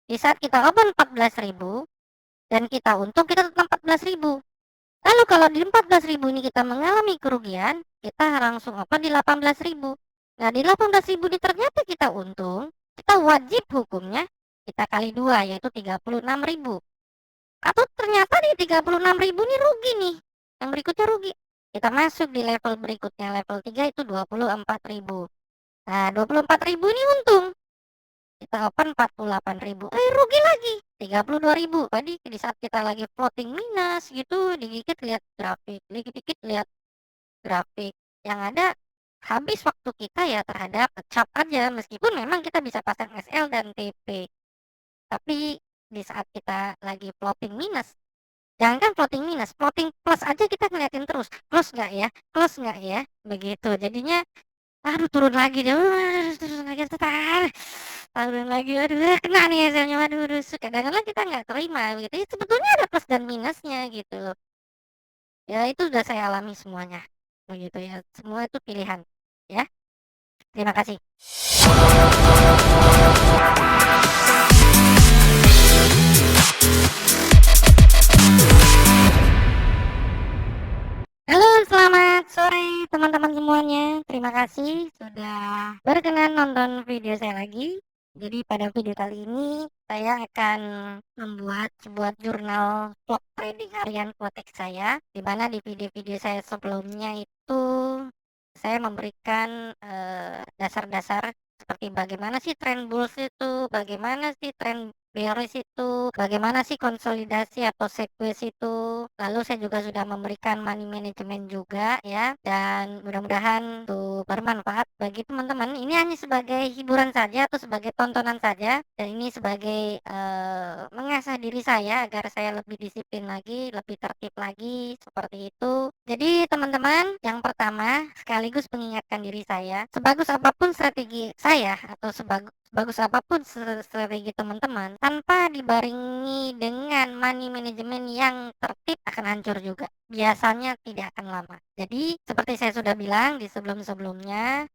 Di saat kita open 14.000 dan kita untung, kita tetap 14.000. Lalu kalau di 14.000 ini kita mengalami kerugian, kita langsung open di 18.000. Nah, di 18.000 ini ternyata kita untung, kita wajib hukumnya kita kali 2, yaitu 36.000. Atau ternyata di 36.000 ini rugi nih. Yang berikutnya rugi. Kita masuk di level berikutnya, level 3 itu 24.000. Nah, 24.000 ini untung. Kita open 48.000. Rugi lagi 32.000. Tadi di saat kita lagi floating minus gitu, dikit lihat grafik, dikit-dikit lihat grafik. Yang ada habis waktu kita ya terhadap cap aja, meskipun memang kita bisa pasang SL dan TP. Tapi di saat kita lagi floating minus, jangankan floating minus, floating plus aja kita ngeliatin terus, close nggak ya, close nggak ya, begitu. Jadinya aduh turun lagi deh, turun lagi, turun lagi, aduh kena nih hasilnya, aduh kadang-kadang kita nggak terima gitu. Ya, sebetulnya ada plus dan minusnya gitu loh. Ya itu sudah saya alami semuanya, begitu ya. Semua itu pilihan, ya. Terima kasih. Halo, selamat sore teman-teman semuanya. Terima kasih sudah berkenan nonton video saya lagi. Jadi pada video kali ini saya akan membuat sebuah jurnal vlog trading harian Quotex saya, di mana di video-video saya sebelumnya itu saya memberikan dasar-dasar seperti bagaimana sih tren bulls itu, bagaimana sih tren bearish itu, bagaimana sih konsolidasi atau sideways itu. Lalu saya juga sudah memberikan money management juga ya, dan mudah-mudahan itu bermanfaat bagi teman-teman. Ini hanya sebagai hiburan saja atau sebagai tontonan saja, dan ini sebagai mengasah diri saya agar saya lebih disiplin lagi, lebih tertib lagi, seperti itu. Jadi teman-teman, yang pertama sekaligus mengingatkan diri saya, sebagus apapun strategi saya atau sebagus apapun strategi teman-teman, tanpa dibarengi dengan money management yang tertib akan hancur juga. Biasanya tidak akan lama. Jadi seperti saya sudah bilang di sebelum-sebelumnya,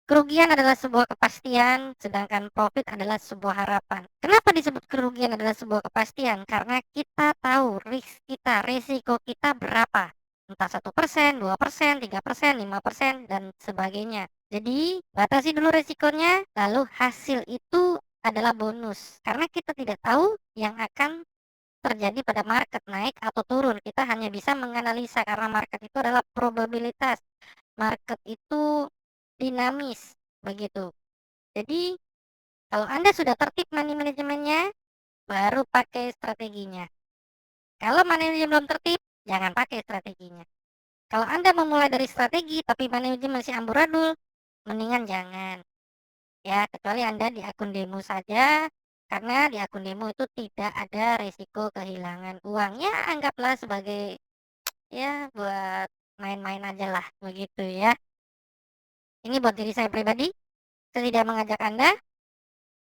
kerugian adalah sebuah kepastian, sedangkan profit adalah sebuah harapan. Kenapa disebut kerugian adalah sebuah kepastian? Karena kita tahu risk kita, risiko kita berapa. Entah 1%, 2%, 3%, 5%, dan sebagainya. Jadi, batasi dulu risikonya, lalu hasil itu adalah bonus. Karena kita tidak tahu yang akan terjadi pada market naik atau turun. Kita hanya bisa menganalisa karena market itu adalah probabilitas. Market itu dinamis, begitu. Jadi, kalau Anda sudah tertib money manajemennya, baru pakai strateginya. Kalau manajemen belum tertib, jangan pakai strateginya. Kalau Anda memulai dari strategi tapi manajemen masih amburadul, mendingan jangan. Ya, kecuali Anda di akun demo saja, karena di akun demo itu tidak ada resiko kehilangan uang. Ya, anggaplah sebagai ya buat main-main aja lah, begitu ya. Ini buat diri saya pribadi, saya tidak mengajak Anda,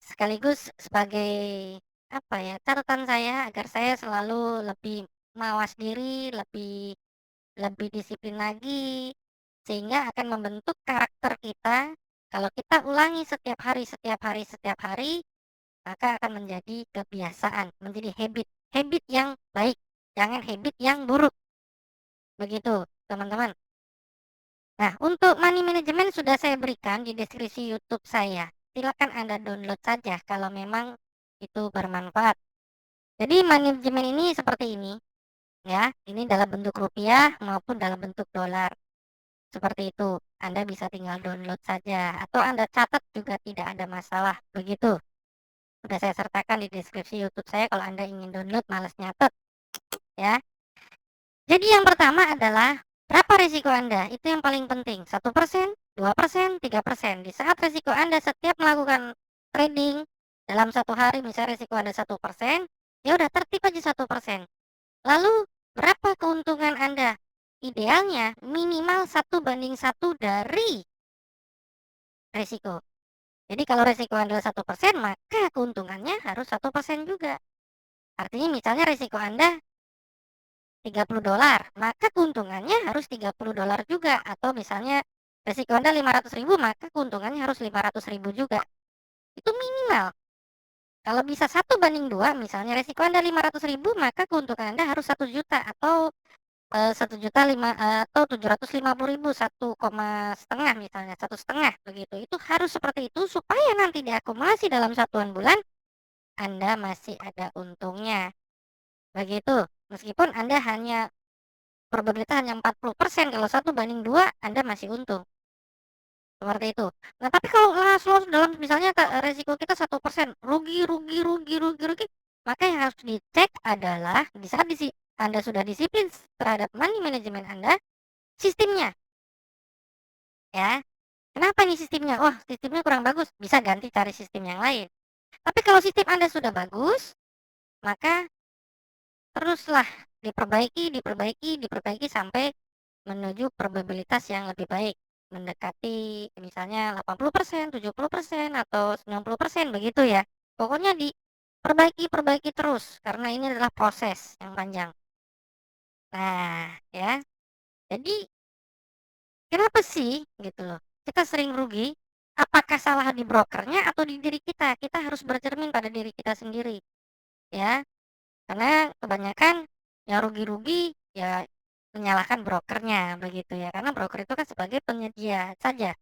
sekaligus sebagai apa ya, catatan saya agar saya selalu lebih mawas diri, lebih lebih disiplin lagi, sehingga akan membentuk karakter kita. Kalau kita ulangi setiap hari, setiap hari, setiap hari, maka akan menjadi kebiasaan, menjadi habit yang baik, jangan habit yang buruk. Begitu, teman-teman. Nah, untuk money management sudah saya berikan di deskripsi YouTube saya. Silakan Anda download saja kalau memang itu bermanfaat. Jadi manajemen ini seperti ini, ya. Ini dalam bentuk rupiah maupun dalam bentuk dolar. Seperti itu. Anda bisa tinggal download saja atau Anda catat juga tidak ada masalah. Begitu. Sudah saya sertakan di deskripsi YouTube saya kalau Anda ingin download malas nyatet, ya. Jadi yang pertama adalah berapa risiko Anda? Itu yang paling penting. 1%, 2%, 3%. Di saat risiko Anda setiap melakukan trading dalam satu hari, misalnya risiko Anda 1%, ya udah tertib aja 1%. Lalu berapa keuntungan Anda? Idealnya minimal 1/1 dari risiko. Jadi kalau risiko Anda 1%, maka keuntungannya harus 1% juga. Artinya misalnya risiko Anda $30, maka keuntungannya harus $30 juga. Atau misalnya resiko Anda 500.000, maka keuntungannya harus 500.000 juga. Itu minimal. Kalau bisa 1:2, misalnya resiko Anda 500.000, maka keuntungan Anda harus 1 juta atau 750.000, 1,5 misalnya, 1,5 begitu. Itu harus seperti itu supaya nanti diakumulasi dalam satuan bulan Anda masih ada untungnya. Begitu. Meskipun Anda hanya probabilitas hanya 40%, kalau 1:2 Anda masih untung. Seperti itu. Nah, tapi kalau loss dalam misalnya resiko kita 1%, rugi rugi rugi rugi rugi, maka yang harus dicek adalah di saat Anda sudah disiplin terhadap money management Anda, sistemnya, ya. Kenapa nih sistemnya? Wah, sistemnya kurang bagus, bisa ganti cari sistem yang lain. Tapi kalau sistem Anda sudah bagus, maka teruslah diperbaiki diperbaiki diperbaiki sampai menuju probabilitas yang lebih baik, mendekati misalnya 80%, 70%, atau 90% begitu ya. Pokoknya diperbaiki terus karena ini adalah proses yang panjang. Nah, ya. Jadi kenapa sih gitu loh? Kita sering rugi? Apakah salah di brokernya atau di diri kita? Kita harus bercermin pada diri kita sendiri, ya. Karena kebanyakan yang rugi-rugi ya menyalahkan brokernya begitu ya. Karena broker itu kan sebagai penyedia saja,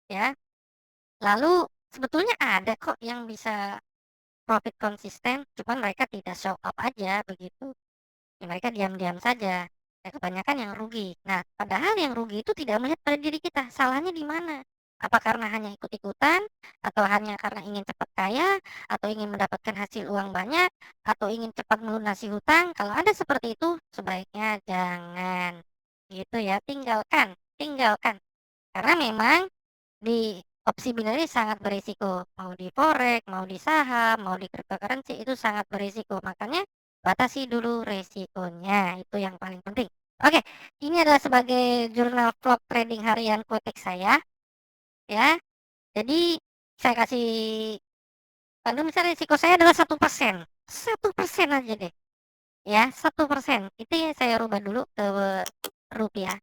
ya. Lalu sebetulnya ada kok yang bisa profit konsisten, cuman mereka tidak show up aja begitu. Ya, mereka diam-diam saja. Ya, kebanyakan yang rugi. Nah, padahal yang rugi itu tidak melihat pada diri kita. Salahnya di mana? Apa karena hanya ikut-ikutan, atau hanya karena ingin cepat kaya, atau ingin mendapatkan hasil uang banyak, atau ingin cepat melunasi hutang? Kalau ada seperti itu, sebaiknya jangan. Gitu ya, tinggalkan, tinggalkan. Karena memang di opsi binary sangat berisiko. Mau di forex, mau di saham, mau di cryptocurrency itu sangat berisiko. Makanya batasi dulu resikonya, itu yang paling penting. Oke, ini adalah sebagai jurnal vlog trading harian Quotex saya, ya. Jadi saya kasih, kalau misalnya resiko saya adalah 1%, 1% aja deh, ya, 1%. Itu ya saya rubah dulu ke rupiah,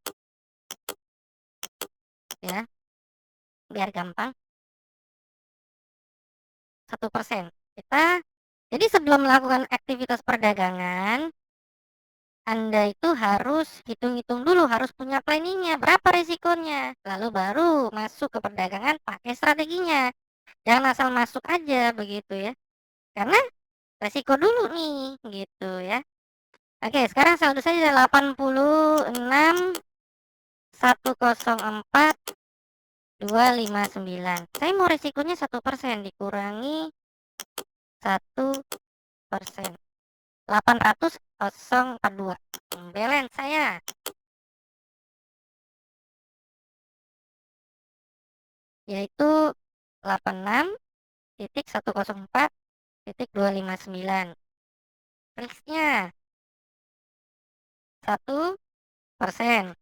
ya, biar gampang. 1%. Jadi sebelum melakukan aktivitas perdagangan, Anda itu harus hitung-hitung dulu, harus punya planningnya, berapa resikonya. Lalu baru masuk ke perdagangan pakai strateginya. Jangan asal masuk aja begitu ya. Karena resiko dulu nih, gitu ya. Oke, sekarang saldo saya 86, 104, 259. Saya mau resikonya 1% dikurangi 1%. 800.042. Balance saya yaitu 86.104.259. Risknya 1%.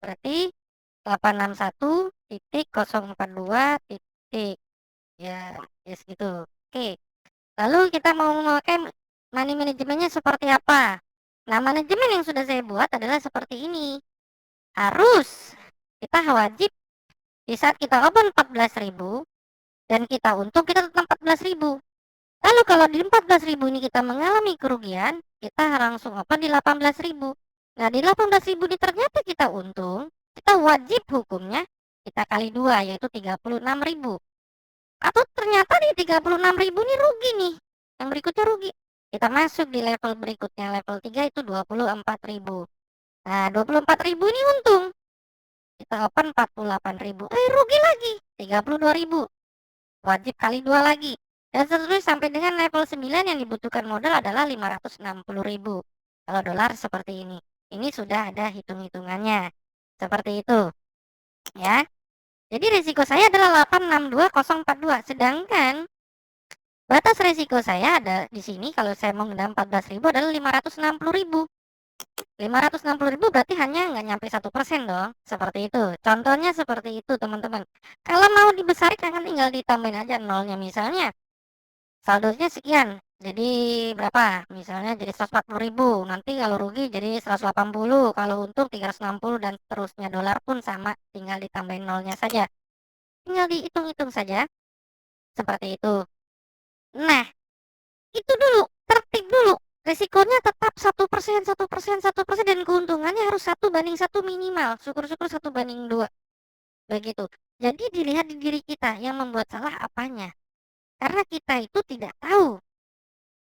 Berarti 861.042 titik. Ya, ya segitu. Oke. Lalu kita mau memakai money manajemennya seperti apa? Nah, manajemen yang sudah saya buat adalah seperti ini. Harus kita wajib di saat kita open 14.000 dan kita untung, kita tetap 14.000. Lalu kalau di 14.000 ini kita mengalami kerugian, kita langsung open di 18.000. Nah, di 18.000 ini ternyata kita untung, kita wajib hukumnya kita kali 2, yaitu 36.000. Atau ternyata di 36.000 ini rugi nih, yang berikutnya rugi, kita masuk di level berikutnya, level 3 itu 24.000. Nah, 24.000 ini untung, kita open 48.000, rugi lagi 32.000, wajib kali 2 lagi, dan seterusnya sampai dengan level 9 yang dibutuhkan modal adalah 560.000. Kalau dolar seperti ini. Ini sudah ada hitung-hitungannya. Seperti itu, ya. Jadi risiko saya adalah 862042, sedangkan batas risiko saya ada di sini kalau saya mau ngedam 14.000 adalah 560.000. 560.000 berarti hanya nggak nyampe 1% dong. Seperti itu. Contohnya seperti itu, teman-teman. Kalau mau dibesarkan kan tinggal ditambahin aja nolnya, misalnya saldonya sekian. Jadi berapa? Misalnya jadi 140.000. Nanti kalau rugi jadi 180, kalau untung 360, dan seterusnya. Dolar pun sama, tinggal ditambahin nolnya saja. Tinggal dihitung-hitung saja. Seperti itu. Nah, itu dulu, tertib dulu. Resikonya tetap 1%, 1%, 1%, dan keuntungannya harus 1:1 minimal. Syukur-syukur 1:2. Begitu. Jadi dilihat di diri kita yang membuat salah apanya. Karena kita itu tidak tahu.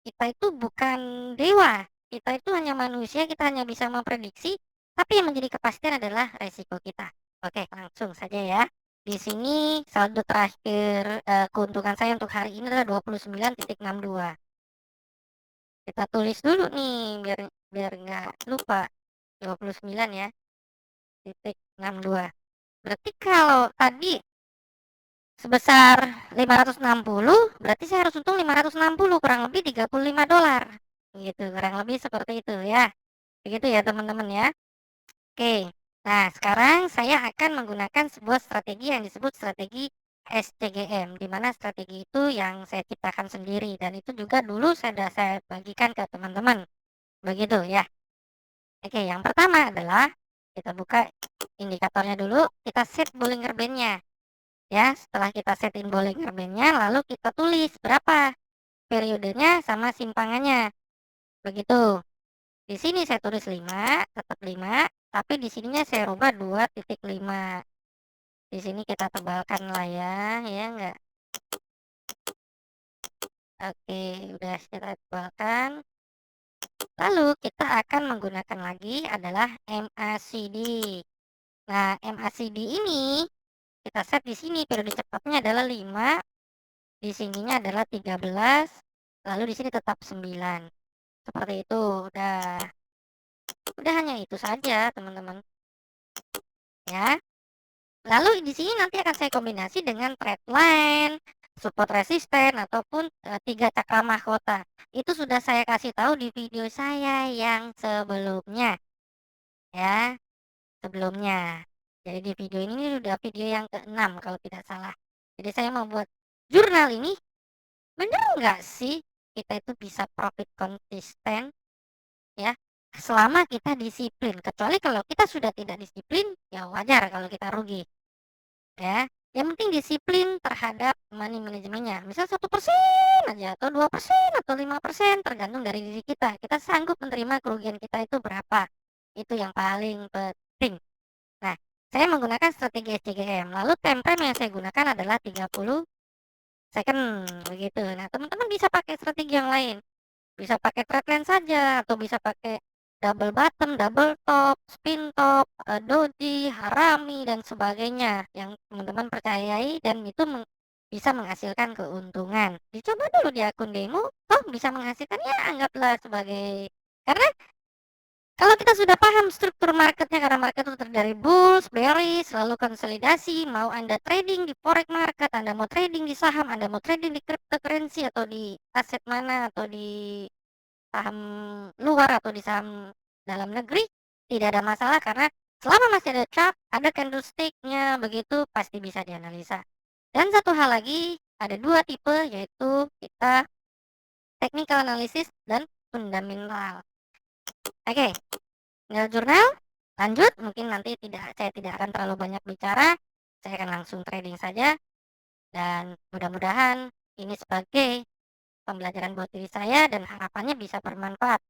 Kita itu bukan dewa. Kita itu hanya manusia, kita hanya bisa memprediksi, tapi yang menjadi kepastian adalah resiko kita. Oke, langsung saja ya. Di sini saldo terakhir keuntungan saya untuk hari ini adalah 29,62. Kita tulis dulu nih biar biar nggak lupa. 29 ya, titik 62. Berarti kalau tadi sebesar 560, berarti saya harus untung 560, kurang lebih $35. Gitu, kurang lebih seperti itu ya. Begitu ya teman-teman ya. Oke. Nah, sekarang saya akan menggunakan sebuah strategi yang disebut strategi SCGM, di mana strategi itu yang saya ciptakan sendiri dan itu juga dulu sudah saya bagikan ke teman-teman. Begitu ya. Oke, yang pertama adalah kita buka indikatornya dulu, kita set Bollinger Band-nya. Ya, setelah kita setin Bollinger Band-nya, lalu kita tulis berapa periodenya sama simpangannya. Begitu. Di sini saya tulis 5, tetap 5, tapi di sininya saya rubah 2,5. Di sini kita tebalkan lah ya enggak. Oke, udah kita tebalkan. Lalu kita akan menggunakan lagi adalah MACD. Nah, MACD ini kita set di sini periode cepatnya adalah 5, di sininya adalah 13, lalu di sini tetap 9. Seperti itu. Udah hanya itu saja, teman-teman. Ya. Lalu di sini nanti akan saya kombinasi dengan trendline, support resisten ataupun 3 cakra mahkota. Itu sudah saya kasih tahu di video saya yang sebelumnya. Ya, sebelumnya. Jadi di video ini udah video yang ke-6 kalau tidak salah. Jadi saya membuat jurnal ini, bener nggak sih kita itu bisa profit konsisten ya selama kita disiplin. Kecuali kalau kita sudah tidak disiplin, ya wajar kalau kita rugi. Ya, yang penting disiplin terhadap money manajemennya. Misal 1% aja atau 2% atau 5%, tergantung dari diri kita. Kita sanggup menerima kerugian kita itu berapa. Itu yang paling penting. Nah, saya menggunakan strategi SCGM. Lalu time frame yang saya gunakan adalah 30 second begitu. Nah, teman-teman bisa pakai strategi yang lain. Bisa pakai trendline saja atau bisa pakai double bottom, double top, spin top, doji, harami dan sebagainya yang teman-teman percayai dan itu bisa menghasilkan keuntungan. Dicoba dulu di akun demo, toh bisa menghasilkan, ya anggaplah sebagai, karena kalau kita sudah paham struktur marketnya, karena market itu terdiri dari bulls, bearish, lalu konsolidasi, mau Anda trading di forex market, Anda mau trading di saham, Anda mau trading di cryptocurrency atau di aset mana atau di saham luar atau di saham dalam negeri, tidak ada masalah karena selama masih ada chart, ada candlestick-nya, begitu pasti bisa dianalisa. Dan satu hal lagi, ada 2 tipe, yaitu kita technical analysis dan fundamental. Oke, tinggal jurnal, lanjut. Mungkin nanti saya tidak akan terlalu banyak bicara, saya akan langsung trading saja. Dan mudah-mudahan ini sebagai pembelajaran buat diri saya dan harapannya bisa bermanfaat.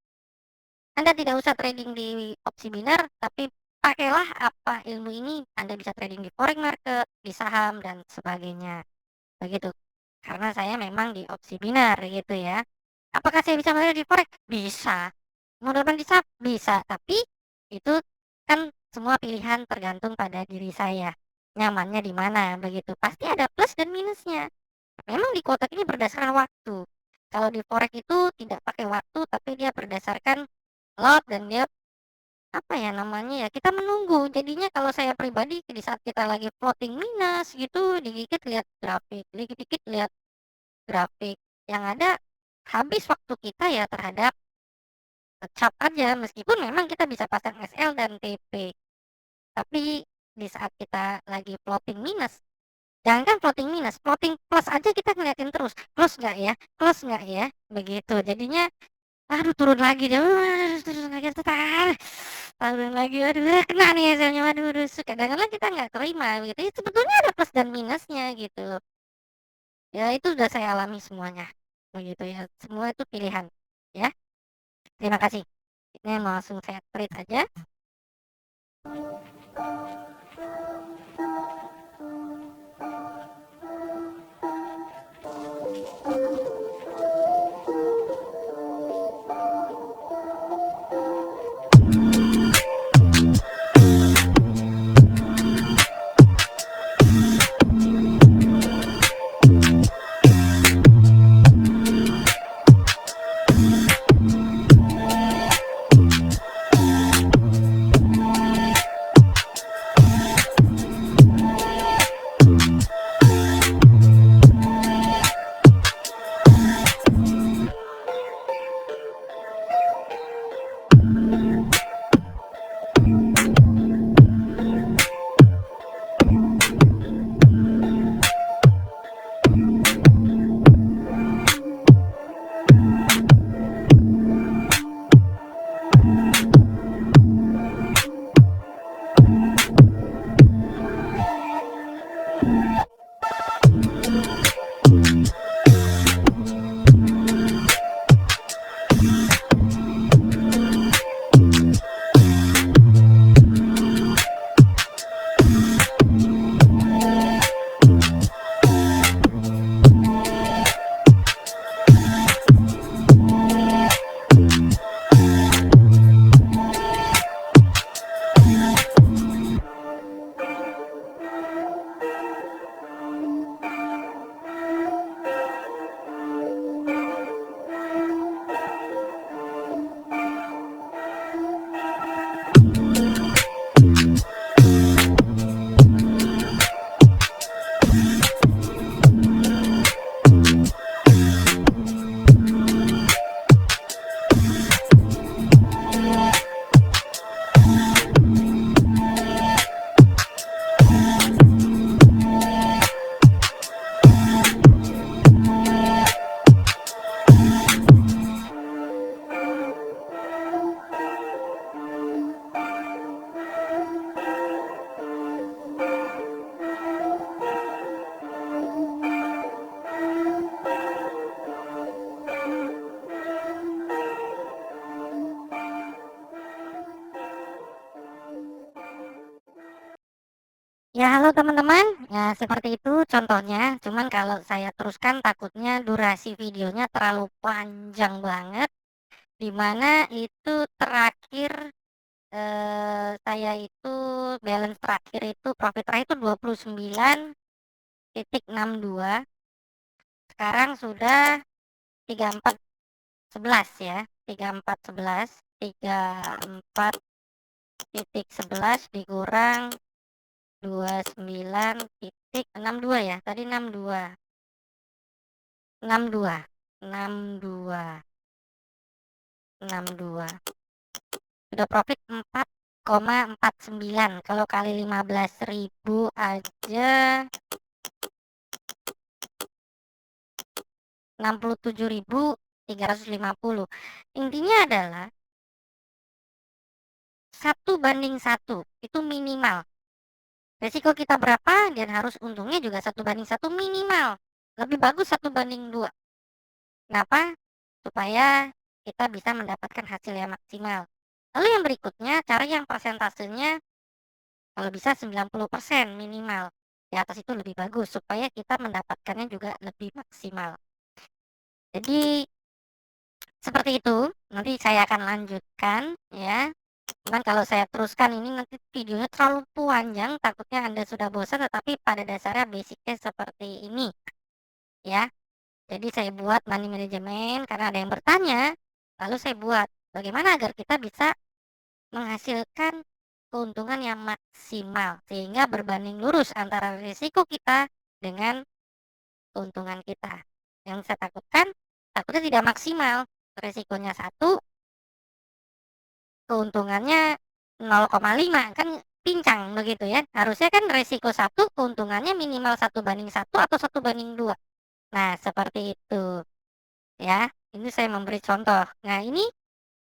Anda tidak usah trading di opsi binar, tapi pakailah apa ilmu ini. Anda bisa trading di forex market, di saham, dan sebagainya. Begitu. Karena saya memang di opsi binar gitu ya. Apakah saya bisa trading di forex? Bisa. Mau terbang di saham? Bisa. Tapi itu kan semua pilihan tergantung pada diri saya. Nyamannya di mana begitu. Pasti ada plus dan minusnya. Memang di kotak ini berdasarkan waktu. Kalau di forex itu tidak pakai waktu, tapi dia berdasarkan lot dan dia apa ya namanya ya, kita menunggu. Jadinya kalau saya pribadi di saat kita lagi floating minus gitu, dikit lihat grafik, dikit-dikit lihat grafik, yang ada habis waktu kita ya terhadap cap aja, meskipun memang kita bisa pasang SL dan TP. Tapi di saat kita lagi floating minus, jangankan floating minus, floating plus aja kita ngeliatin terus, close nggak ya, close nggak ya, begitu. Jadinya aduh turun lagi dia, turun lagi, turun lagi, aduh kena nih hasilnya, aduh kadang-kadang kita nggak terima gitu ya, sebetulnya ada plus dan minusnya gitu loh. Ya itu sudah saya alami semuanya. begitu ya. Semua itu pilihan, ya. Terima kasih. Ini langsung saya tweet aja. Ya, halo teman-teman. Ya, seperti itu contohnya. Cuman kalau saya teruskan takutnya durasi videonya terlalu panjang banget. Dimana itu terakhir saya itu balance terakhir itu profit terakhir itu 29,62. Sekarang sudah 34,11 ya. 34,11, 34,11 dikurang 29,62 ya. Tadi 62. 62. 62. 62. Sudah profit 4,49. Kalau kali 15.000 aja 67.350. Intinya adalah 1:1 itu minimal. Resiko kita berapa dan harus untungnya juga 1:1 minimal. Lebih bagus 1:2. Kenapa? Supaya kita bisa mendapatkan hasil yang maksimal. Lalu yang berikutnya, cari yang persentasenya kalau bisa 90% minimal. Di atas itu lebih bagus supaya kita mendapatkannya juga lebih maksimal. Jadi seperti itu. Nanti saya akan lanjutkan ya. Cuman kalau saya teruskan ini nanti videonya terlalu panjang, takutnya Anda sudah bosan, tetapi pada dasarnya basicnya seperti ini ya. Jadi saya buat money management karena ada yang bertanya, lalu saya buat bagaimana agar kita bisa menghasilkan keuntungan yang maksimal sehingga berbanding lurus antara risiko kita dengan keuntungan kita. Yang saya takutnya tidak maksimal, risikonya 1, keuntungannya 0,5, kan pincang begitu ya. Harusnya kan risiko 1, keuntungannya minimal 1:1 atau 1:2. Nah, seperti itu ya. Ini saya memberi contoh. Nah, ini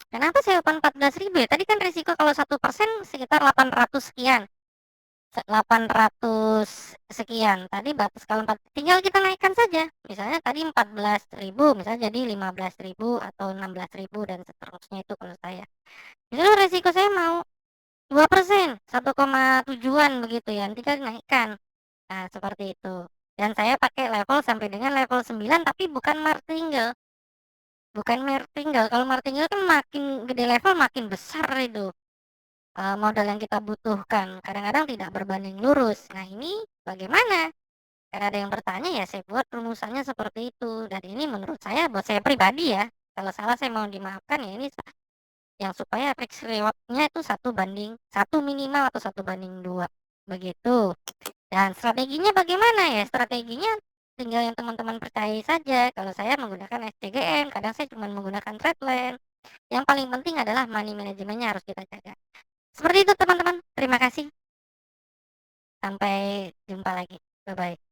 kenapa saya open 14.000 ya? Tadi kan risiko kalau 1% sekitar 800 sekian. 800 sekian. Tadi batas kalau tinggal kita naikkan saja. Misalnya tadi 14.000, misalnya jadi 15.000 atau 16.000 dan seterusnya itu kalau saya. Itu resiko saya mau 2%, 1,7-an begitu ya. Tinggal naikkan. Nah, seperti itu. Dan saya pakai level sampai dengan level 9 tapi bukan martingale. Bukan martingale. Kalau martingale kan makin gede level makin besar itu modal yang kita butuhkan. Kadang-kadang tidak berbanding lurus. Nah, ini bagaimana? Karena ada yang bertanya ya saya buat rumusannya seperti itu. Dan ini menurut saya, buat saya pribadi ya, kalau salah saya mau dimaafkan ya, ini yang supaya fix rewardnya itu 1 minimal atau 1 banding 2 begitu. Dan strateginya bagaimana ya? Strateginya tinggal yang teman-teman percaya saja. Kalau saya menggunakan SCGM, kadang saya cuma menggunakan Trendline. Yang paling penting adalah money manajemennya harus kita jaga. Seperti itu teman-teman. Terima kasih. Sampai jumpa lagi. Bye bye.